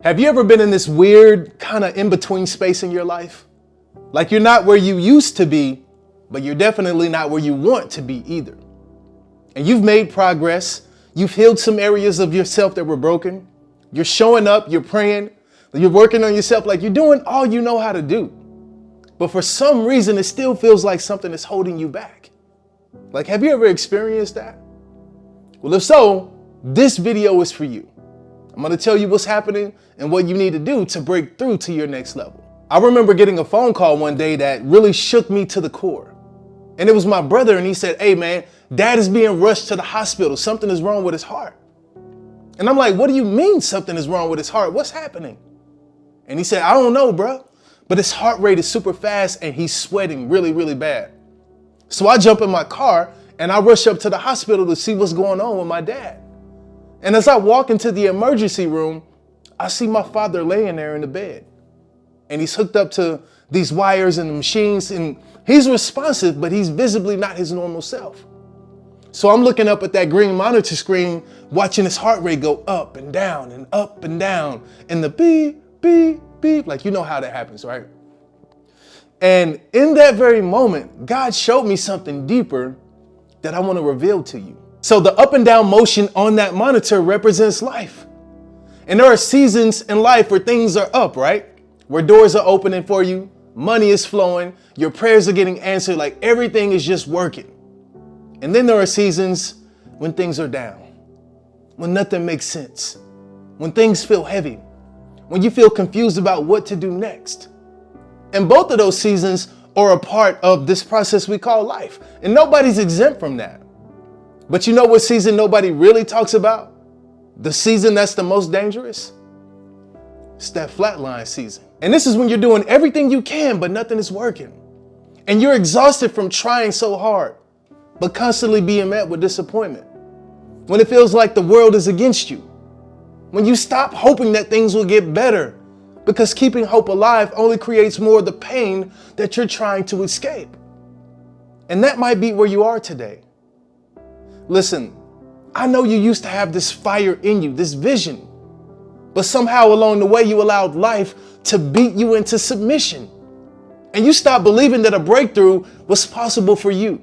Have you ever been in this weird kind of in-between space in your life? Like you're not where you used to be, but you're definitely not where you want to be either. And you've made progress. You've healed some areas of yourself that were broken. You're showing up, you're praying, you're working on yourself, like you're doing all you know how to do. But for some reason, it still feels like something is holding you back. Like, have you ever experienced that? Well, if so, this video is for you. I'm going to tell you what's happening and what you need to do to break through to your next level. I remember getting a phone call one day that really shook me to the core. And it was my brother, and he said, "Hey man, dad is being rushed to the hospital. Something is wrong with his heart." And I'm like, "What do you mean something is wrong with his heart? What's happening?" And he said, "I don't know, bro, but his heart rate is super fast and he's sweating really, really bad." So I jump in my car and I rush up to the hospital to see what's going on with my dad. And as I walk into the emergency room, I see my father laying there in the bed. And he's hooked up to these wires and the machines, and he's responsive, but he's visibly not his normal self. So I'm looking up at that green monitor screen, watching his heart rate go up and down and up and down, and the beep, beep, beep, like you know how that happens, right? And in that very moment, God showed me something deeper that I want to reveal to you. So the up and down motion on that monitor represents life. And there are seasons in life where things are up, right? Where doors are opening for you, money is flowing, your prayers are getting answered, like everything is just working. And then there are seasons when things are down, when nothing makes sense, when things feel heavy, when you feel confused about what to do next. And both of those seasons are a part of this process we call life. And nobody's exempt from that. But you know what season nobody really talks about? The season that's the most dangerous? It's that flatline season. And this is when you're doing everything you can, but nothing is working. And you're exhausted from trying so hard, but constantly being met with disappointment. When it feels like the world is against you. When you stop hoping that things will get better, because keeping hope alive only creates more of the pain that you're trying to escape. And that might be where you are today. Listen, I know you used to have this fire in you, this vision, but somehow along the way you allowed life to beat you into submission. And you stopped believing that a breakthrough was possible for you.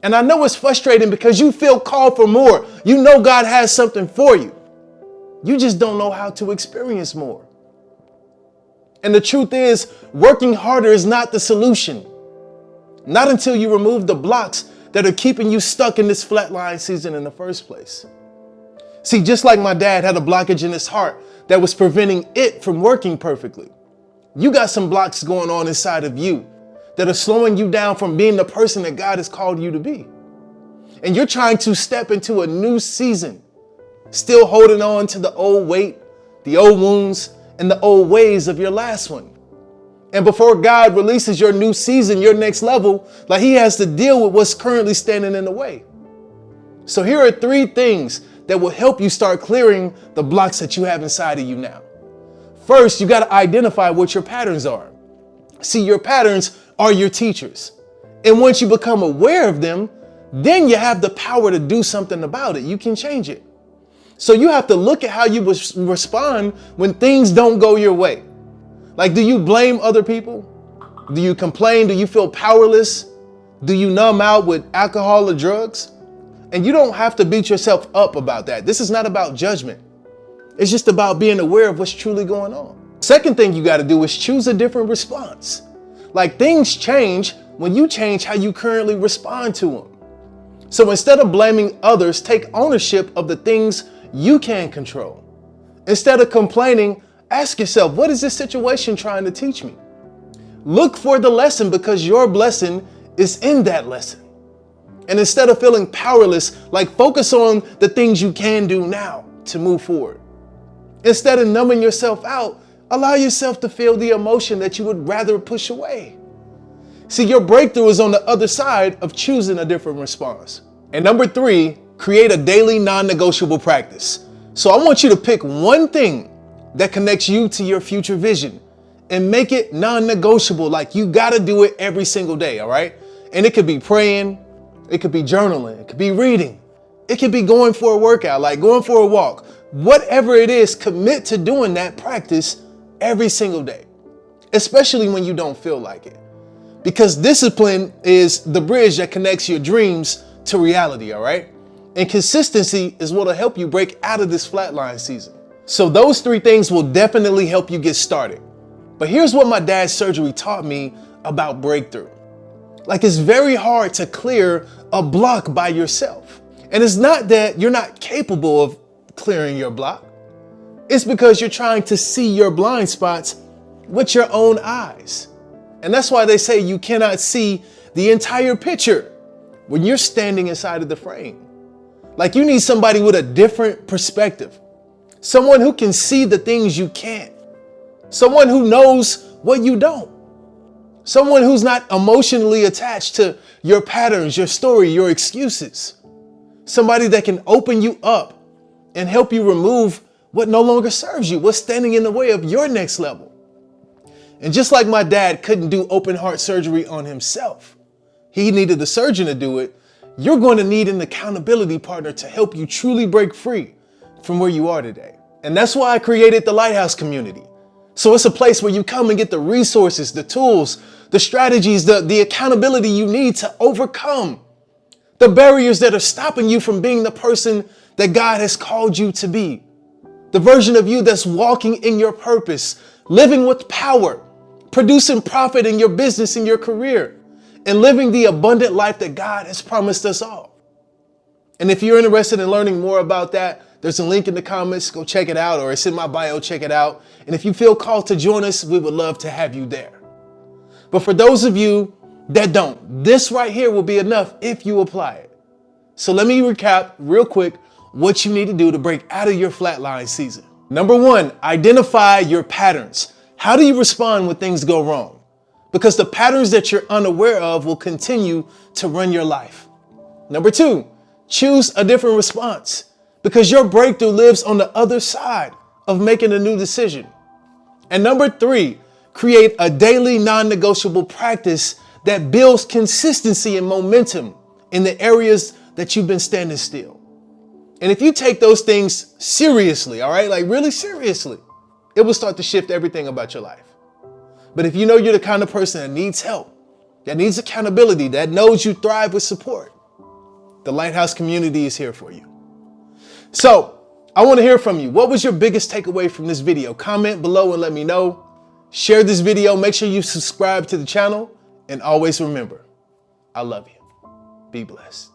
And I know it's frustrating because you feel called for more. You know God has something for you. You just don't know how to experience more. And the truth is, working harder is not the solution. Not until you remove the blocks that are keeping you stuck in this flatline season in the first place. See, just like my dad had a blockage in his heart that was preventing it from working perfectly, you got some blocks going on inside of you that are slowing you down from being the person that God has called you to be. And you're trying to step into a new season, still holding on to the old weight, the old wounds, and the old ways of your last one. And before God releases your new season, your next level, like he has to deal with what's currently standing in the way. So here are 3 things that will help you start clearing the blocks that you have inside of you now. First, you got to identify what your patterns are. See, your patterns are your teachers. And once you become aware of them, then you have the power to do something about it. You can change it. So you have to look at how you respond when things don't go your way. Like, do you blame other people? Do you complain? Do you feel powerless? Do you numb out with alcohol or drugs? And you don't have to beat yourself up about that. This is not about judgment. It's just about being aware of what's truly going on. Second thing you got to do is choose a different response. Like, things change when you change how you currently respond to them. So instead of blaming others, take ownership of the things you can control. Instead of complaining, ask yourself, what is this situation trying to teach me? Look for the lesson because your blessing is in that lesson. And instead of feeling powerless, like focus on the things you can do now to move forward. Instead of numbing yourself out, allow yourself to feel the emotion that you would rather push away. See, your breakthrough is on the other side of choosing a different response. And number 3, create a daily non-negotiable practice. So I want you to pick one thing that connects you to your future vision and make it non-negotiable. Like, you got to do it every single day. All right. And it could be praying. It could be journaling. It could be reading. It could be going for a workout, like going for a walk. Whatever it is, commit to doing that practice every single day, especially when you don't feel like it. Because discipline is the bridge that connects your dreams to reality, all right? And consistency is what will help you break out of this flatline season. So those three things will definitely help you get started. But here's what my dad's surgery taught me about breakthrough. Like, it's very hard to clear a block by yourself. And it's not that you're not capable of clearing your block. It's because you're trying to see your blind spots with your own eyes. And that's why they say you cannot see the entire picture when you're standing inside of the frame. Like, you need somebody with a different perspective. Someone who can see the things you can't. Someone who knows what you don't. Someone who's not emotionally attached to your patterns, your story, your excuses. Somebody that can open you up and help you remove what no longer serves you, what's standing in the way of your next level. And just like my dad couldn't do open heart surgery on himself, he needed the surgeon to do it. You're going to need an accountability partner to help you truly break free from where you are today. And that's why I created the Lighthouse community. So it's a place where you come and get the resources, the tools, the strategies, the accountability you need to overcome the barriers that are stopping you from being the person that God has called you to be. The version of you that's walking in your purpose, living with power, producing profit in your business, in your career, and living the abundant life that God has promised us all. And if you're interested in learning more about that, there's a link in the comments. Go check it out, or it's in my bio. Check it out. And if you feel called to join us, we would love to have you there. But for those of you that don't, this right here will be enough if you apply it. So let me recap real quick what you need to do to break out of your flatline season. Number one, identify your patterns. How do you respond when things go wrong? Because the patterns that you're unaware of will continue to run your life. Number two, choose a different response, because your breakthrough lives on the other side of making a new decision. And number three, create a daily non-negotiable practice that builds consistency and momentum in the areas that you've been standing still. And if you take those things seriously, all right, like really seriously, it will start to shift everything about your life. But if you know you're the kind of person that needs help, that needs accountability, that knows you thrive with support, the Lighthouse community is here for you. So I want to hear from you. What was your biggest takeaway from this video? Comment below and let me know. Share this video. Make sure you subscribe to the channel. And always remember, I love you. Be blessed.